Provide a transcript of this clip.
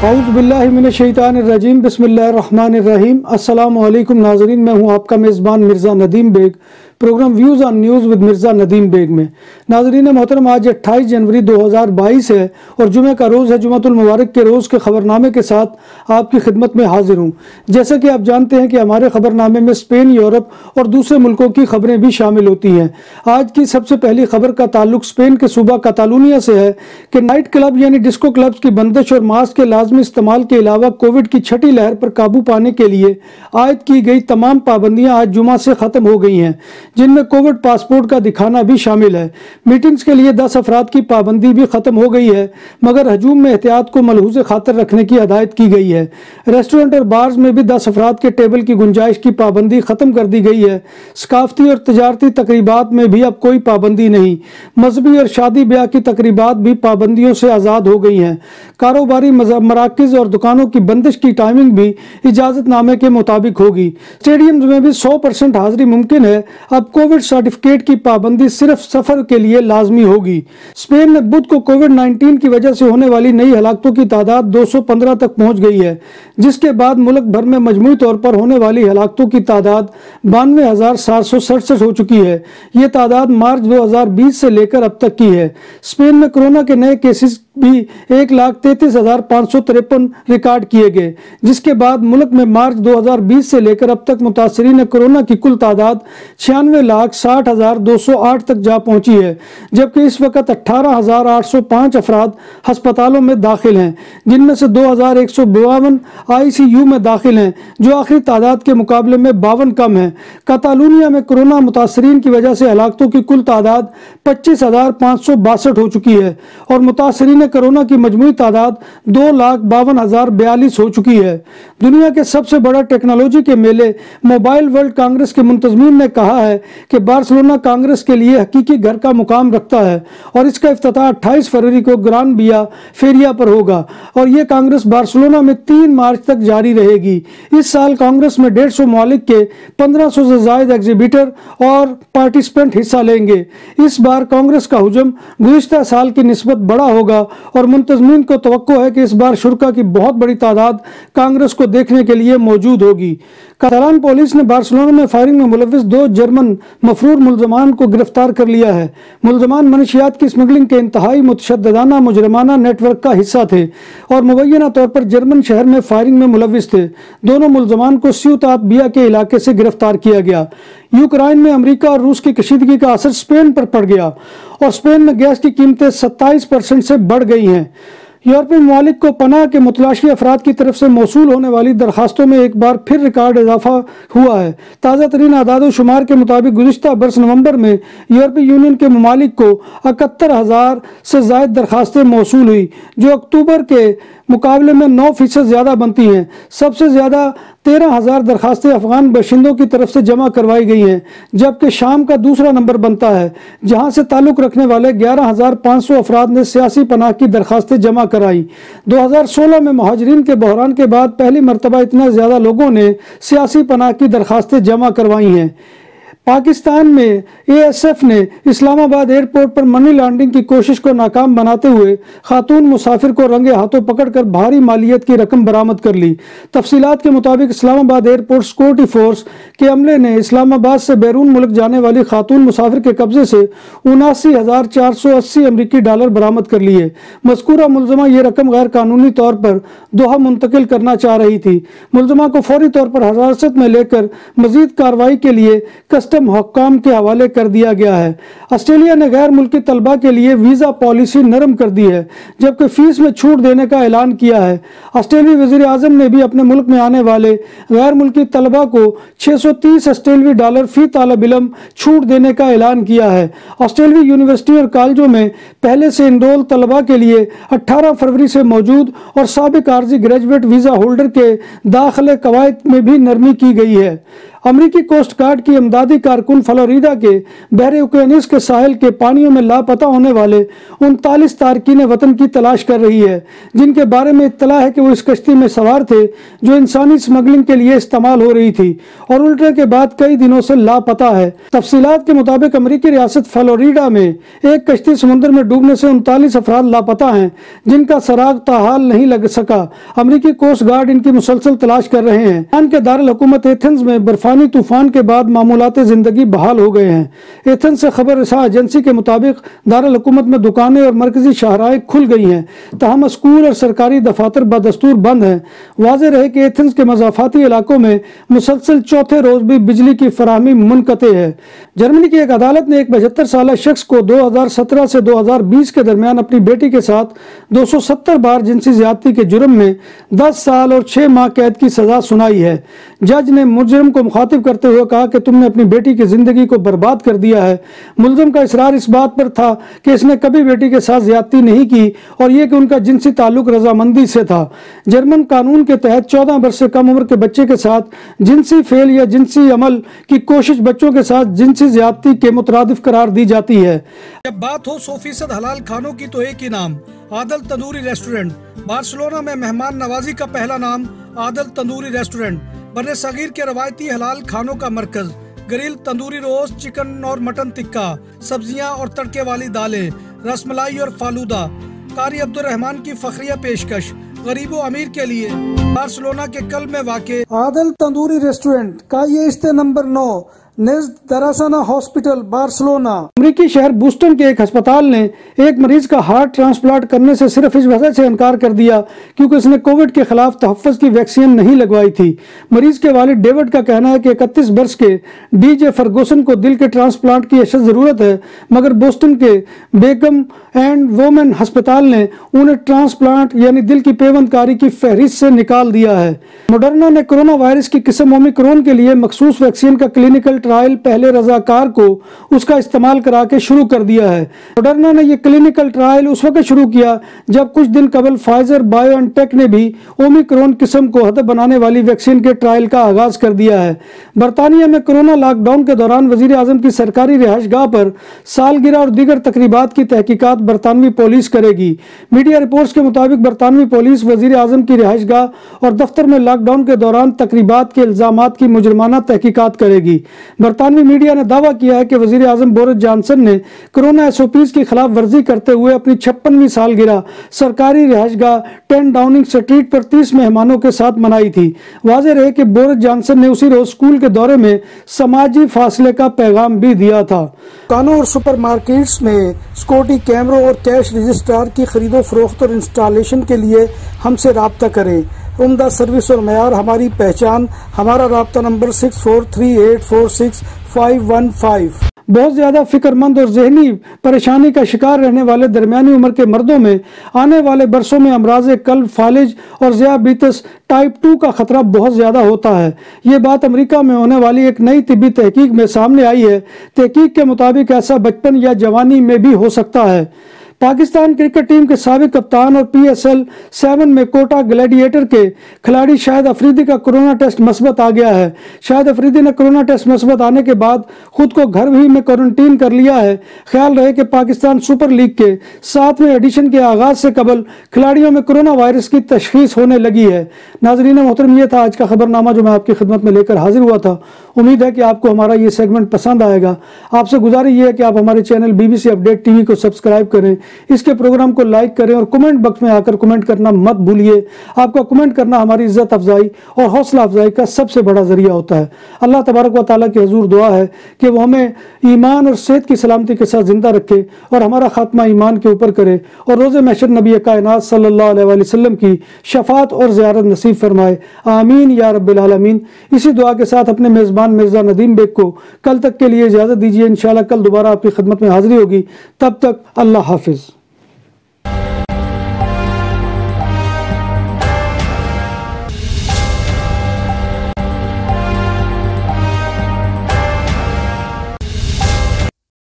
औज़ुबिल्लाहिमिनश्शैतानिर्रजीम बिस्मिल्लाहिर्रहमानिर्रहीम। अस्सलामु अलैकुम नाज़रीन, मैं हूं आपका मेज़बान Mirza Nadeem Baig. Programme views on news with Mirza Nadeem Baig में नाज़रीन मोहतरम, आज 28 जनवरी 2022 है और जुमे का रोज़ है। जुमातुल मुबारक के रोज़ के ख़बरनामे के साथ आपकी खिदमत में हाजिर हूँ। जैसा कि आप जानते हैं कि हमारे ख़बरनामे में स्पेन, यूरोप और दूसरे मुल्कों की खबरें भी शामिल होती हैं। आज की सबसे पहली खबर का ताल्लुक स्पेन के सूबा कातालूनिया से है कि नाइट क्लब यानी डिस्को क्लब्स की बंदिश और मास्क के लाजमी इस्तेमाल के अलावा कोविड की छठी लहर पर काबू पाने के लिए आयद की गई तमाम पाबंदियां आज जुमा से ख़त्म हो गई हैं, जिनमें कोविड पासपोर्ट का दिखाना भी शामिल है। मीटिंग्स के लिए 10 अफराद की पाबंदी भी ख़त्म हो गई है, मगर हजूम में एहतियात को मलहूज़ खातर रखने की हदायत की गई है। रेस्टोरेंट और बार्स में भी 10 अफराद के टेबल की गुंजाइश की पाबंदी ख़त्म कर दी गई है। सकाफती और तजारती तकरीबात में भी अब कोई पाबंदी नहीं। मजहबी और शादी ब्याह की तकरीबात भी पाबंदियों से आज़ाद हो गई हैं। कारोबारी मराकज़ और दुकानों की बंदिश की टाइमिंग भी इजाज़तनामे के मुताबिक होगी। स्टेडियम्स में भी 100% हाजिरी मुमकिन है। अब कोविड सर्टिफिकेट की पाबंदी सिर्फ सफर के लिए लाजमी होगी। स्पेन में बुध को कोविड-19 की वजह से होने वाली नई हलाकतों की तादाद 215 तक पहुंच गई है, जिसके बाद मुल्क भर में मजमूई तौर पर होने वाली हलाकतों की तादाद 92,767 हो चुकी है। ये तादाद मार्च 2020 से लेकर अब तक की है। स्पेन में कोरोना के नए केसेस भी 1,33,553 रिकॉर्ड किए गए, जिसके बाद मुल्क में मार्च 2020 से लेकर अब तक मुतासरीन कोरोना की कुल तादाद 96,60,208 तक जा पहुंची है, जबकि इस वक्त 18,805 अफराद अस्पतालों में दाखिल हैं, जिनमें से 2,152 ICU में दाखिल हैं, जो आखिरी तादाद के मुकाबले में 52 कम है। कातालूनिया में कोरोना मुतासरीन की वजह से हलाकतों की कुल तादाद 25,562 हो चुकी है और मुतासरीन कोरोना की मजमूई तादाद 2,52,042 हो चुकी है। दुनिया के सबसे बड़ा टेक्नोलॉजी के मेले मोबाइल वर्ल्ड कांग्रेस के मुंतजमीन ने कहा है कि बार्सिलोना कांग्रेस के लिए हकीकी घर का मुकाम रखता है और इसका इफ्तिताह 28 फरवरी को ग्रान बिया फेरिया पर होगा और यह कांग्रेस बार्सिलोना में 3 मार्च तक जारी रहेगी। इस साल कांग्रेस में 150 ममालिक के 1500 से ज्यादा एग्जीबिटर और पार्टिसिपेंट हिस्सा लेंगे। इस बार कांग्रेस का हुजूम गुज़िश्ता साल की निस्बत बड़ा होगा और मुंतज़मीन को तवक्को है कि इस बार शुरका की बहुत बड़ी तादाद कांग्रेस को देखने के लिए मौजूद होगी। कातालान पुलिस ने बार्सिलोना में फायरिंग में मुलविस 2 जर्मन मफरूर मुलजमान को गिरफ्तार कर लिया है। मुलजमान मनशियात की स्मगलिंग के इंतहाई मुतशद्दिदाना मुजरमाना नेटवर्क का हिस्सा थे और मुबैना तौर पर जर्मन शहर में फायरिंग में मुलविस थे। दोनों मुलजमान को स्यूतात बिया के इलाके से गिरफ्तार किया गया। यूक्रेन में अमेरिका और रूस की कशीदगी का असर स्पेन पर पड़ गया और स्पेन में गैस की कीमतें 27% से बढ़ गई हैं। यूरोपीय ममालिक को पनाह के मुतलाशी अफराद की तरफ से मौसूल होने वाली दरखास्तों में एक बार फिर रिकॉर्ड इजाफा हुआ है। ताज़ा तरीन आदाद शुमार के मुताबिक गुज़िश्ता बरस नवंबर में यूरोपीय यूनियन के ममालिक को 71,000 से ज़ायद दरखास्तें मौसूल हुई, जो अक्टूबर के मुकाबले में 9% ज़्यादा बनती हैं। सबसे ज़्यादा 13,000 दरखास्तें अफगान बाशिंदों की तरफ से जमा करवाई गई हैं, जबकि शाम का दूसरा नंबर बनता है, जहां से ताल्लुक़ रखने वाले 11,500 अफराद ने सियासी पनाह की दरखास्तें जमा कराई। 2016 में मुहाजिरीन के बहरान के बाद पहली मरतबा इतने ज़्यादा लोगों ने सियासी पनाह की दरखास्तें जमा करवाई हैं। पाकिस्तान में ASF ने इस्लामाबाद एयरपोर्ट पर मनी लॉन्ड्रिंग की कोशिश को नाकाम बनाते हुए खातून मुसाफिर को रंगे हाथों पकड़कर भारी मालियत की रकम बरामद कर ली। तफसीलात के मुताबिक इस्लामाबाद एयरपोर्ट सिक्योरिटी फोर्स के अमले ने इस्लामाबाद से बैरून मुल्क जाने वाली खातून मुसाफिर के कब्जे से 79,480 अमरीकी डॉलर बरामद कर लिए। मज़कूरा मुलजमा ये रकम गैर कानूनी तौर पर दोहा मुंतकिल करना चाह रही थी। मुलजमा को फौरी तौर पर हिरासत में लेकर मजीद कार्रवाई के लिए कस्टम हुक्काम के हवाले कर दिया गया है। ऑस्ट्रेलिया ने गैर मुल्की तलबा के लिए वीज़ा पॉलिसी नरम कर दी है, जबकि फीस में छूट देने का ऐलान किया है। ऑस्ट्रेलियाई वज़ीर आज़म ने भी अपने मुल्क में आने वाले गैर मुल्की तलबा को 630 ऑस्ट्रेलियाई डॉलर फी तालिब इल्म छूट देने का ऐलान किया है। ऑस्ट्रेलियाई यूनिवर्सिटी और कॉलेजों में पहले से इनरोल तलबा के लिए 18 फरवरी से मौजूद और साबिक आर्जी ग्रेजुएट वीज़ा होल्डर के दाखिले कवायद में भी नरमी की गई है। अमेरिकी कोस्ट गार्ड की इमदादी कारकुन फ्लोरिडा के बहरे यूक्रेनिस के साहिल के पानियों में लापता होने वाले 39 तारकीन वतन की तलाश कर रही है, जिनके बारे में इत्तला है कि वो इस कश्ती में सवार थे जो इंसानी स्मगलिंग के लिए इस्तेमाल हो रही थी और उल्टने के बाद कई दिनों से लापता है। तफसीलात के मुताबिक अमेरिकी रियासत फ्लोरिडा में एक कश्ती समुद्र में डूबने से 39 अफराद लापता हैं, जिनका सराग ताहाल नहीं लग सका। अमेरिकी कोस्ट गार्ड इनकी मुसलसल तलाश कर रहे हैं। ईरान के दारुल हुकूमत एथेंस में बर्फानी तूफान के बाद मामूलाते जिंदगी बहाल हो गए हैं। एथेंस से खबर रसा एजेंसी के मुताबिक दारुल हुकूमत में दुकानें और मरकजी शाहराएं खुल गई हैं, तहम स्कूल और सरकारी दफातर बदस्तूर बंद हैं। वाज़ेह रहे कि एथेंस के मज़ाफ़ाती इलाकों में मुसलसल चौथे रोज भी बिजली की फराहमी मुनक़ते है। जर्मनी की एक अदालत ने एक 75 साल शख्स को 2017 से 2020 के दरमियान अपनी बेटी के साथ 270 बार जिनसी ज्यादती के जुर्म में 10 साल और 6 माह कैद की सजा सुनाई है। जज ने मुजरिम को मुखातिब करते हुए कहा कि तुमने अपनी बेटी की जिंदगी को बर्बाद कर दिया है। मुलजिम का इसरार इस बात पर था कि इसने कभी बेटी के साथ ज्यादती नहीं की और यह कि उनका जिनसी ताल्लुक रजामंदी से था। जर्मन कानून के तहत 14 वर्ष से कम उम्र के बच्चे के साथ जिनसी फेल या जिनसी अमल की कोशिश बच्चों के साथ जिनसी ज्यादती के मुतरादिफ करार दी जाती है। जब बात हो 100% हलाल खानों की तो एक ही नाम, आदल तंदूरी रेस्टोरेंट। बार्सिलोना में मेहमान नवाजी का पहला नाम आदल तंदूरी रेस्टोरेंट, बर्रे सगीर के रवायती हलाल खानों का मरकज। ग्रिल, तंदूरी रोस्ट, चिकन और मटन टिक्का, सब्जियां और तड़के वाली दालें, रसमलाई और फालूदा। कारी अब्दुर्रहमान की फखरिया पेशकश गरीबो अमीर के लिए। बार्सिलोना के कल में वाक़े आदल तंदूरी रेस्टोरेंट का ये इस्ते नंबर 9 नेज़्द दरासाना हॉस्पिटल बार्सिलोना। अमेरिकी शहर बूस्टन के एक अस्पताल ने एक मरीज का हार्ट ट्रांसप्लांट करने से सिर्फ इस वजह से इनकार कर दिया क्योंकि उसने कोविड के खिलाफ तहफ़्फ़ुज़ की वैक्सीन नहीं लगवाई थी। मरीज के वालिद डेविड का कहना है कि 31 वर्ष के डीजे फर्गूसन को दिल के ट्रांसप्लांट की अशद जरूरत है, मगर बोस्टन के बेगम एंड वोमेन अस्पताल ने उन्हें ट्रांसप्लांट यानी दिल की पेवंदकारी की फहरिस्त से निकाल दिया है। मॉडर्ना ने कोरोना वायरस की किस्म ओमिक्रॉन के लिए मखसूस वैक्सीन का क्लिनिकल ट्रायल पहले रजाकार को उसका इस्तेमाल करा के शुरू कर दिया है। मॉडर्ना ने यह क्लिनिकल ट्रायल उस वक्त शुरू किया जब कुछ दिन कबल फाइजर बायोएनटेक ने भी ओमिक्रॉन किस्म को हदफ बनाने वाली वैक्सीन के ट्रायल का आगाज कर दिया है। बरतानिया में कोरोना लॉकडाउन के दौरान वजीर आजम की सरकारी रिहाइशगाह पर सालगिरह और दीगर तकरीबात की तहकीकात बरतानवी पुलिस करेगी। मीडिया रिपोर्ट्स के मुताबिक बरतानवी पुलिस वजीर आजम की रिहाइशगाह और दफ्तर में लॉकडाउन के दौरान तकरीबात के इल्जामात की मुजरमाना तहकीकात करेगी। बरतानवी मीडिया ने दावा किया है कि वजीर आजम बोरिस जॉनसन ने कोरोना SOPs की खिलाफ वर्जी करते हुए अपनी 56वीं सालगिरह सरकारी रिहाइशगाह 10 डाउनिंग स्ट्रीट पर 30 मेहमानों के साथ मनाई थी। वाज़ेह रहे कि बोरिस जॉनसन ने उसी रोज स्कूल के दौरे में समाजी फासले का पैगाम भी दिया था। दुकानों और सुपरमार्केट्स में सिक्योरिटी कैमरों और कैश रजिस्ट्रार की खरीदो फरोख्त और इंस्टॉलेशन के लिए हमसे राब्ता करें। उम्दा सर्विस और मयार हमारी पहचान। हमारा राब्ता नंबर 6438465515। बहुत ज्यादा फिक्रमंद और जहनी परेशानी का शिकार रहने वाले दरमियानी उम्र के मर्दों में आने वाले बरसों में अमराज़ कल्ब, फालिज और ज़ियाबीतस टाइप 2 का खतरा बहुत ज्यादा होता है। ये बात अमेरिका में होने वाली एक नई तिब्बी तहकीक में सामने आई है। तहकीक के मुताबिक ऐसा बचपन या जवानी में भी हो सकता है। पाकिस्तान क्रिकेट टीम के साबिक कप्तान और PSL 7 में कोटा ग्लैडिएटर के खिलाड़ी शाहिद अफरीदी का कोरोना टेस्ट मस्बत आ गया है। शाहिद अफरीदी ने कोरोना टेस्ट मस्बत आने के बाद खुद को घर ही में क्वारंटीन कर लिया है। ख्याल रहे कि पाकिस्तान सुपर लीग के 7वें एडिशन के आगाज से कबल खिलाड़ियों में कोरोना वायरस की तशखीस होने लगी है। नाजरीन मोहतरम, ये था आज का खबरनामा जो मैं आपकी खिदमत में लेकर हाजिर हुआ था। उम्मीद है कि आपको हमारा ये सेगमेंट पसंद आएगा। आपसे गुजारिश ये है कि आप हमारे चैनल BBC अपडेट TV को सब्सक्राइब करें, इसके प्रोग्राम को लाइक करें और कमेंट बॉक्स में आकर कमेंट करना मत भूलिए। आपका कमेंट करना हमारी इज्जत अफजाई और हौसला अफजाई का सबसे बड़ा जरिया होता है। अल्लाह तबारक व तआला के हुजूर दुआ है कि वो हमें ईमान और सेहत की सलामती के साथ जिंदा रखे और हमारा खात्मा ईमान के ऊपर करे और रोज़े महशर नबी कायनात सल्लल्लाहु अलैहि वसल्लम की शफात और ज़ियारत नसीब फरमाए। आमीन या रब्बिल आलमीन। इसी दुआ के साथ अपने मेज़बान मिर्ज़ा नदीम बेग को कल तक के लिए इजाज़त दीजिए। इंशाअल्लाह कल दोबारा आपकी खिदमत में हाजिरी होगी। तब तक अल्लाह हाफिज़।